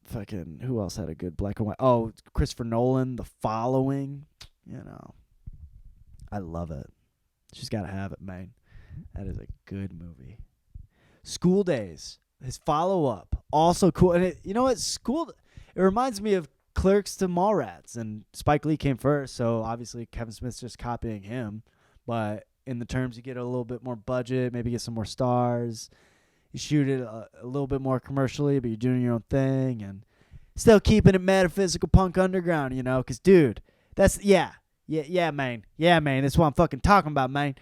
Fucking who else had a good black and white? Oh, Christopher Nolan, The Following. You know, I love it. She's got to have it, man. That is a good movie. School Days, his follow up, also cool. And it, you know what? It reminds me of Clerks to Mallrats, and Spike Lee came first, so obviously Kevin Smith's just copying him. But in the terms, you get a little bit more budget, maybe get some more stars. You shoot it a little bit more commercially, but you're doing your own thing and still keeping it metaphysical punk underground, you know? Because, dude, that's, yeah, man. Yeah, man. That's what I'm fucking talking about, man.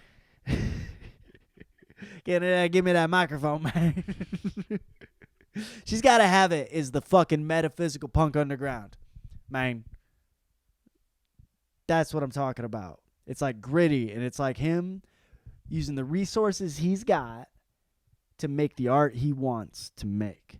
Give me that microphone, man. She's got to have it is the fucking metaphysical punk underground, man. That's what I'm talking about. It's like gritty, and it's like him using the resources he's got to make the art he wants to make.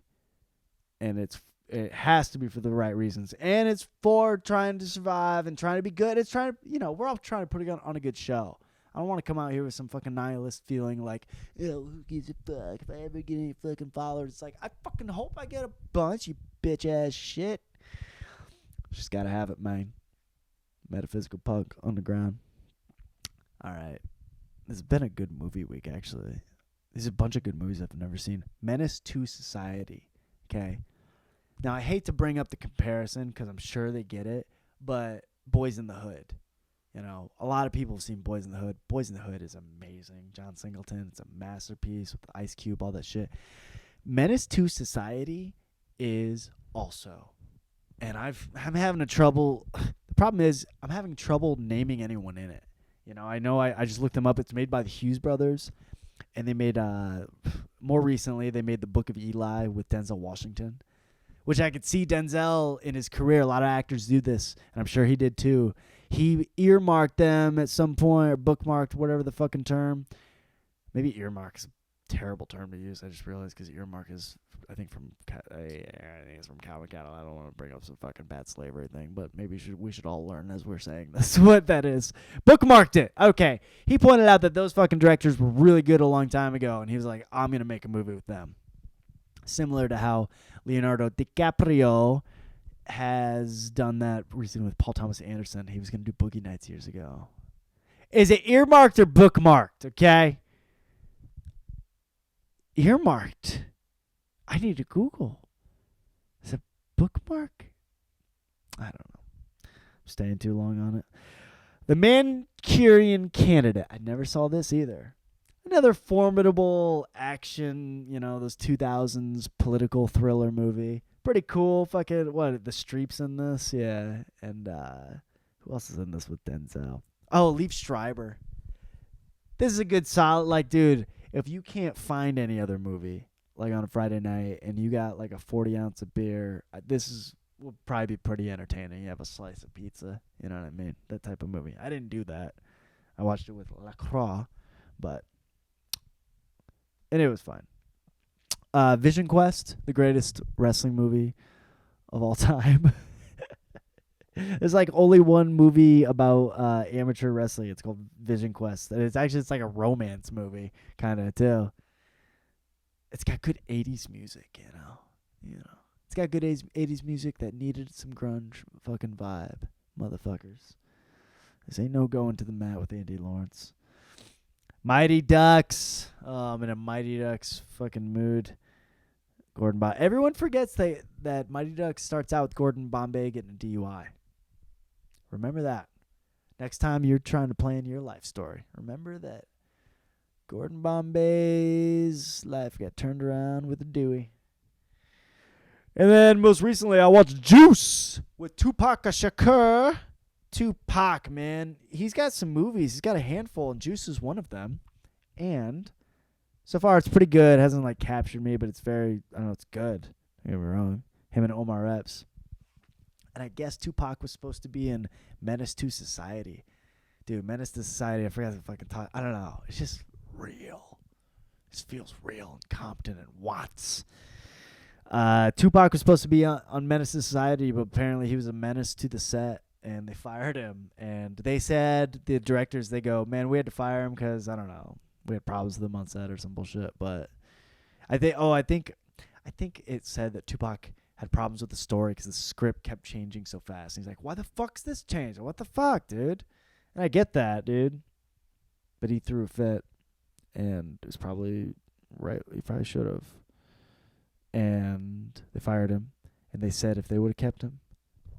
And it has to be for the right reasons. And it's for trying to survive and trying to be good. It's trying to, you know, we're all trying to put it on a good show. I don't want to come out here with some fucking nihilist feeling like, oh, who gives a fuck if I ever get any fucking followers. It's like, I fucking hope I get a bunch, you bitch ass shit. Just gotta have it, man. Metaphysical Punk Underground. All right. This has been a good movie week, actually. There's a bunch of good movies I've never seen. Menace to Society. Okay. Now, I hate to bring up the comparison because I'm sure they get it, but Boys in the Hood. You know, a lot of people have seen Boys in the Hood. Boys in the Hood is amazing. John Singleton, it's a masterpiece with Ice Cube, all that shit. Menace to Society is also. And I'm having a trouble. The problem is I'm having trouble naming anyone in it. You know I just looked them up. It's made by the Hughes brothers. And they made, more recently, they made The Book of Eli with Denzel Washington, which I could see Denzel in his career. A lot of actors do this, and I'm sure he did too. He earmarked them at some point, or bookmarked, whatever the fucking term. Maybe earmark is a terrible term to use. I just realized because earmark is, I think it's from Cow and Cattle. I don't want to bring up some fucking bad slavery thing, but maybe we should all learn as we're saying this what that is. Bookmarked it. Okay. He pointed out that those fucking directors were really good a long time ago, and he was like, I'm going to make a movie with them. Similar to how Leonardo DiCaprio has done that recently with Paul Thomas Anderson. He was going to do Boogie Nights years ago. Is it earmarked or bookmarked? Okay. Earmarked. I need to Google. Is it bookmark? I don't know. I'm staying too long on it. The Manchurian Candidate. I never saw this either. Another formidable action, you know, those 2000s political thriller movie. Pretty cool. Fucking, what, the Streep's in this? Yeah. And who else is in this with Denzel? Oh, Liev Schreiber. This is a good solid, like, dude, if you can't find any other movie, like on a Friday night, and you got like a 40-ounce of beer, will probably be pretty entertaining. You have a slice of pizza, you know what I mean? That type of movie. I didn't do that. I watched it with La Croix, and it was fun. Vision Quest, the greatest wrestling movie of all time. There's like only one movie about amateur wrestling. It's called Vision Quest. And it's like a romance movie, kind of, too. It's got good 80s music, you know. It's got good 80s music that needed some grunge fucking vibe, motherfuckers. This ain't no going to the mat with Andy Lawrence. Mighty Ducks. Oh, I'm in a Mighty Ducks fucking mood. Gordon Bombay. Everyone forgets that Mighty Ducks starts out with Gordon Bombay getting a DUI. Remember that. Next time you're trying to plan your life story, remember that Gordon Bombay's life got turned around with a Dewey. And then most recently, I watched Juice with Tupac Shakur. Tupac, man. He's got some movies. He's got a handful, and Juice is one of them. And so far, it's pretty good. It hasn't, like, captured me, but it's very, I don't know, it's good. Don't get me wrong. Him and Omar Epps. And I guess Tupac was supposed to be in Menace to Society. Dude, Menace to Society, I forgot the fucking title. I don't know. It's just real. It just feels real and Compton and Watts. Tupac was supposed to be on Menace to Society, but apparently he was a menace to the set, and they fired him. And they said, the directors, they go, man, we had to fire him because, I don't know, We had problems with him on set or some bullshit. But I think it said that Tupac had problems with the story because the script kept changing so fast. And he's like, why the fuck's this changed? What the fuck, dude? And I get that, dude. But he threw a fit, and it was probably right. He probably should have. And they fired him. And they said if they would have kept him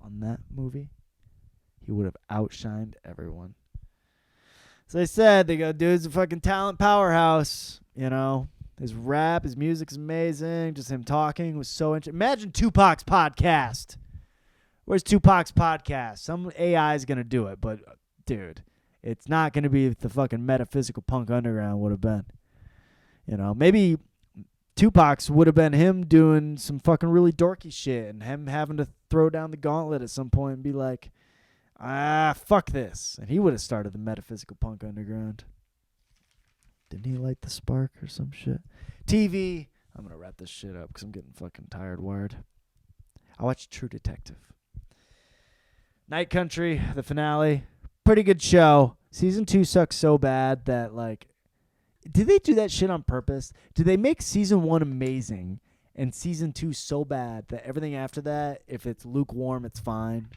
on that movie, he would have outshined everyone. So they said, they go, dude's a fucking talent powerhouse, you know. His rap, his music's amazing. Just him talking was so interesting. Imagine Tupac's podcast. Where's Tupac's podcast? Some AI is going to do it, but, dude, it's not going to be the fucking Metaphysical Punk Underground would have been. You know, maybe Tupac's would have been him doing some fucking really dorky shit and him having to throw down the gauntlet at some point and be like, fuck this. And he would have started the Metaphysical Punk Underground. Didn't he light the spark or some shit? TV. I'm going to wrap this shit up because I'm getting fucking tired wired. I watched True Detective. Night Country, the finale. Pretty good show. Season 2 sucks so bad that, like, did they do that shit on purpose? Did they make season 1 amazing and season 2 so bad that everything after that, if it's lukewarm, it's fine?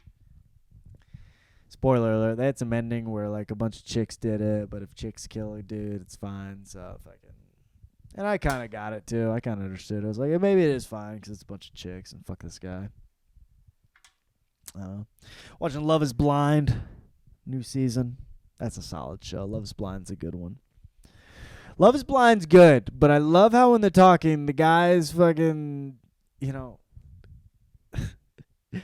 Spoiler alert, they had some ending where like a bunch of chicks did it, but if chicks kill a dude, it's fine. So fucking, and I kind of got it too. I kind of understood. I was like, maybe it is fine because it's a bunch of chicks and fuck this guy. Watching Love Is Blind, new season. That's a solid show. Love Is Blind's a good one. Love Is Blind's good, but I love how when they're talking, the guys fucking, you know.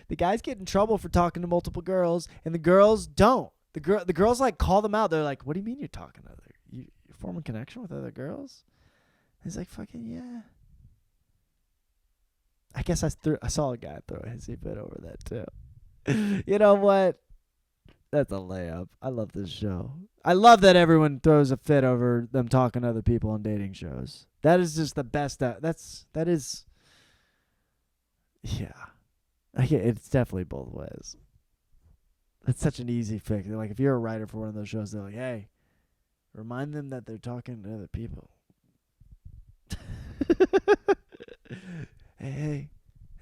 The guys get in trouble for talking to multiple girls, and the girls don't. The girls like call them out. They're like, "What do you mean you're talking to other? You forming connection with other girls?" And he's like, "Fucking yeah." I guess I saw a guy throw a hissy fit over that too. You know what? That's a layup. I love this show. I love that everyone throws a fit over them talking to other people on dating shows. That is just the best. That is. Yeah. It's definitely both ways. It's such an easy fix. Like, if you're a writer for one of those shows, they're like, hey, remind them that they're talking to other people. hey,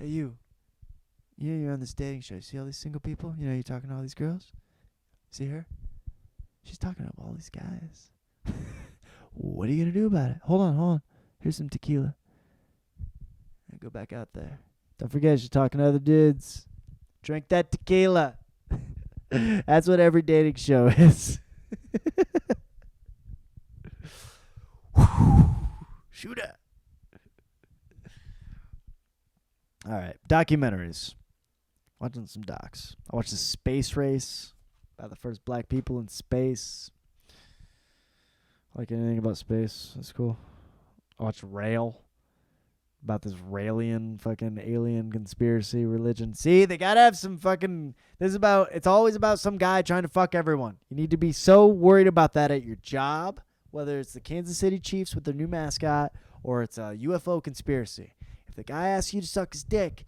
you. You know you're on this dating show. See all these single people? You know you're talking to all these girls? See her? She's talking to all these guys. What are you going to do about it? Hold on. Here's some tequila. And go back out there. Don't forget, she's talking to other dudes. Drink that tequila. That's what every dating show is. Shoot it. All right, documentaries. Watching some docs. I watched the space race about the first black people in space. Like anything about space. That's cool. I watched Rail. About this Raelian fucking alien conspiracy religion. See, they gotta have some fucking. It's always about some guy trying to fuck everyone. You need to be so worried about that at your job, whether it's the Kansas City Chiefs with their new mascot or it's a UFO conspiracy. If the guy asks you to suck his dick,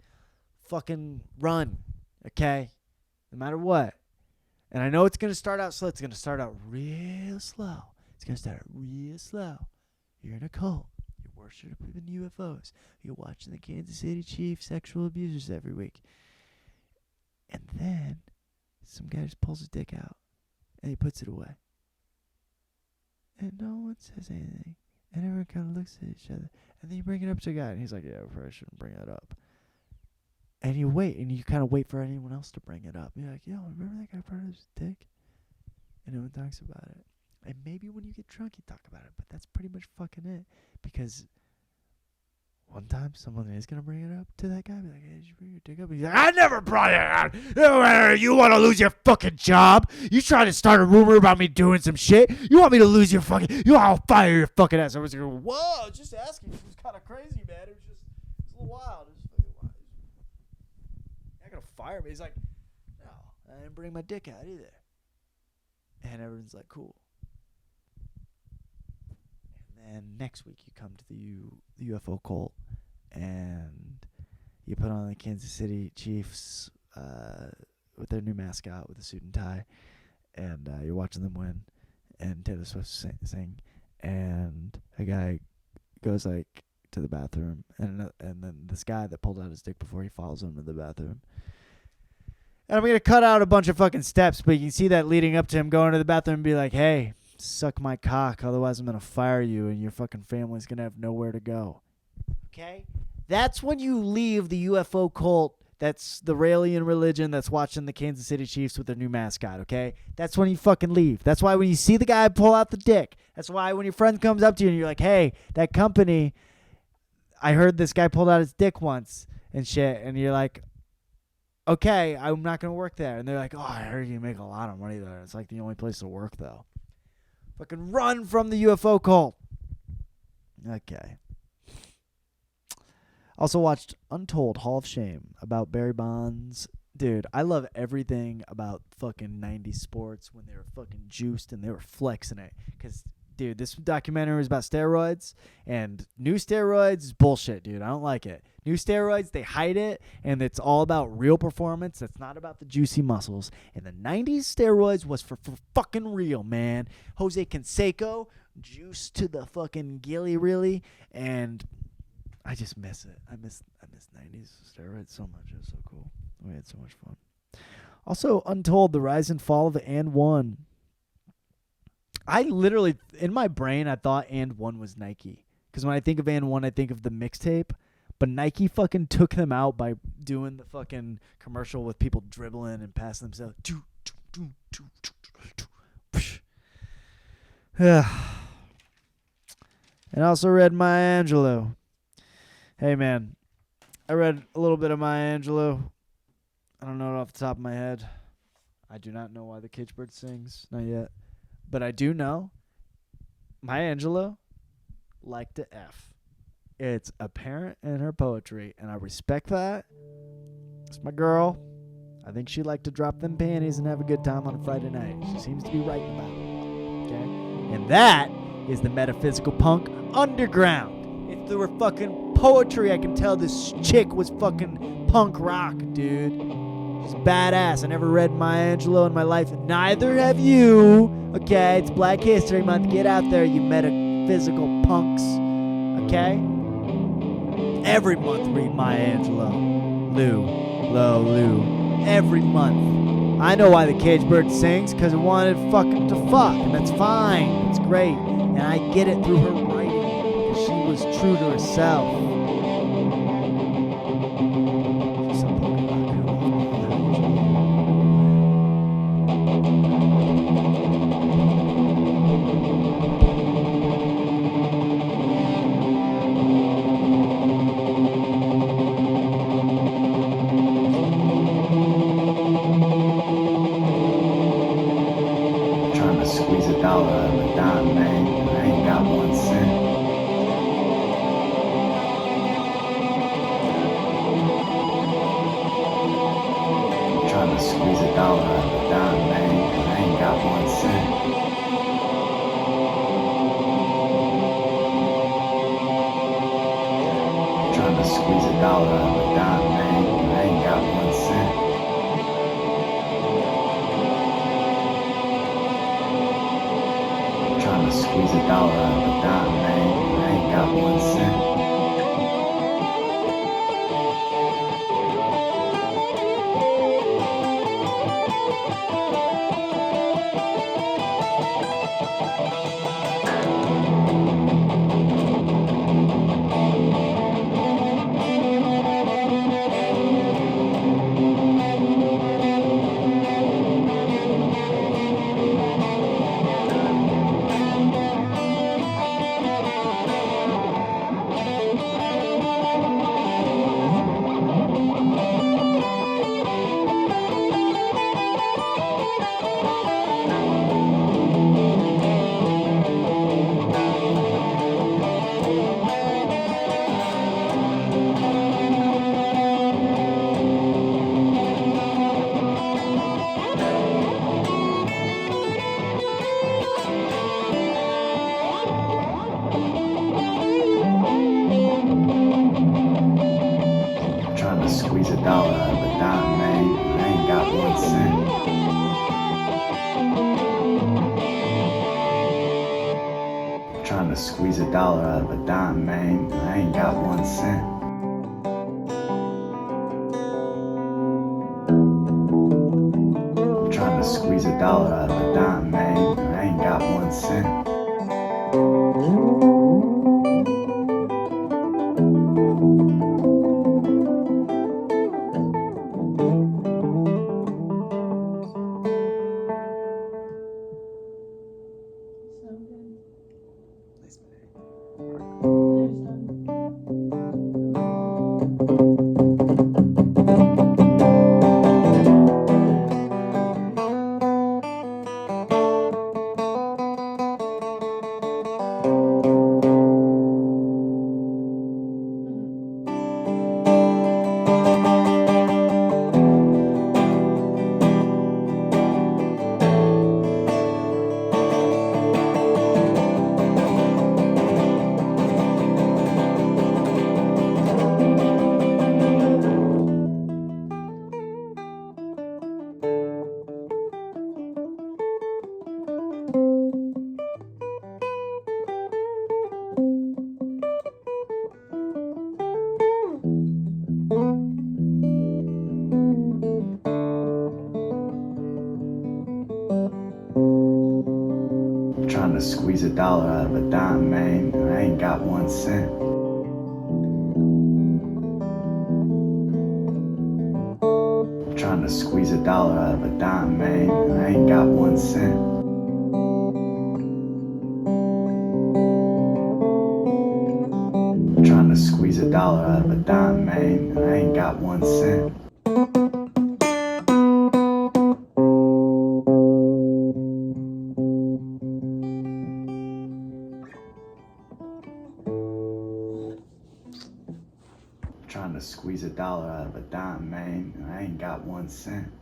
fucking run, okay? No matter what. And I know it's gonna start out slow. It's gonna start out real slow. You're in a cult. Worshiping UFOs. You're watching the Kansas City Chiefs sexual abusers every week. And then some guy just pulls his dick out and he puts it away. And no one says anything. And everyone kind of looks at each other. And then you bring it up to a guy and he's like, yeah, I probably shouldn't bring that up. And you wait and you kind of wait for anyone else to bring it up. You're like, yo, remember that guy brought his dick? And no one talks about it. And maybe when you get drunk, you talk about it. But that's pretty much fucking it. Because one time someone is going to bring it up to that guy. Be like, hey, did you bring your dick up? He's like, I never brought it up. You want to lose your fucking job? You trying to start a rumor about me doing some shit? You want me to lose your fucking... I'll fire your fucking ass. I was like, whoa, just asking. It was kind of crazy, man. It was a little wild. It was fucking wild. You're not going to fire me. He's like, no, I didn't bring my dick out either. And everyone's like, cool. And next week you come to the UFO cult and you put on the Kansas City Chiefs with their new mascot with a suit and tie, and you're watching them win and Taylor Swift sing, and a guy goes like to the bathroom, and then this guy that pulled out his dick before, he follows him to the bathroom. And I'm going to cut out a bunch of fucking steps, but you can see that leading up to him going to the bathroom and be like, hey, suck my cock, otherwise I'm going to fire you and your fucking family's going to have nowhere to go. Okay? That's when you leave the UFO cult, that's the Raelian religion that's watching the Kansas City Chiefs with their new mascot, okay? That's when you fucking leave. That's why when you see the guy pull out the dick, that's why when your friend comes up to you and you're like, hey, that company, I heard this guy pulled out his dick once and shit, and you're like, okay, I'm not going to work there. And they're like, oh, I heard you make a lot of money there. It's like the only place to work, though. Fucking run from the UFO cult. Okay. Also watched Untold Hall of Shame about Barry Bonds. Dude, I love everything about fucking 90s sports when they were fucking juiced and they were flexing it. Because, dude, this documentary is about steroids, and new steroids is bullshit, dude. I don't like it. New steroids, they hide it, and it's all about real performance. It's not about the juicy muscles. And the 90s steroids was for fucking real, man. Jose Canseco, juice to the fucking gilly, really, and I just miss it. I miss 90s steroids so much. It was so cool. We had so much fun. Also, Untold, the rise and fall of And One. I literally, in my brain, I thought And One was Nike. Because when I think of And One, I think of the mixtape. But Nike fucking took them out by doing the fucking commercial with people dribbling and passing themselves. And I also read Maya Angelou. Hey, man. I read a little bit of Maya Angelou. I don't know it off the top of my head. I do not know why the cage bird sings. Not yet. But I do know Maya Angelou liked to F. It's apparent in her poetry, and I respect that. It's my girl. I think she liked to drop them panties and have a good time on a Friday night. She seems to be writing about it. Okay? And that is the Metaphysical Punk Underground. It's through her fucking poetry I can tell this chick was fucking punk rock, dude. She's badass. I never read Maya Angelou in my life. Neither have you. Okay? It's Black History Month. Get out there, you metaphysical punks. Okay? Every month read Maya Angelou. Lou. Every month. I know why the cage bird sings, because it wanted fucking to fuck, and that's fine. It's great. And I get it through her writing, because she was true to herself. squeeze a dollar out of a dime, man. I ain't got 1 cent. Trying to squeeze a dollar out of a dime, man. I ain't got 1 cent. Trying to squeeze a dollar out of a dime, man. I ain't got 1 cent. Trying to squeeze a dollar out of a dime, man. I ain't got 1 cent. Trying to squeeze a dollar out of a dime, man. I ain't got 1 cent. Trying to squeeze a dollar out of a dime, man. I ain't got 1 cent.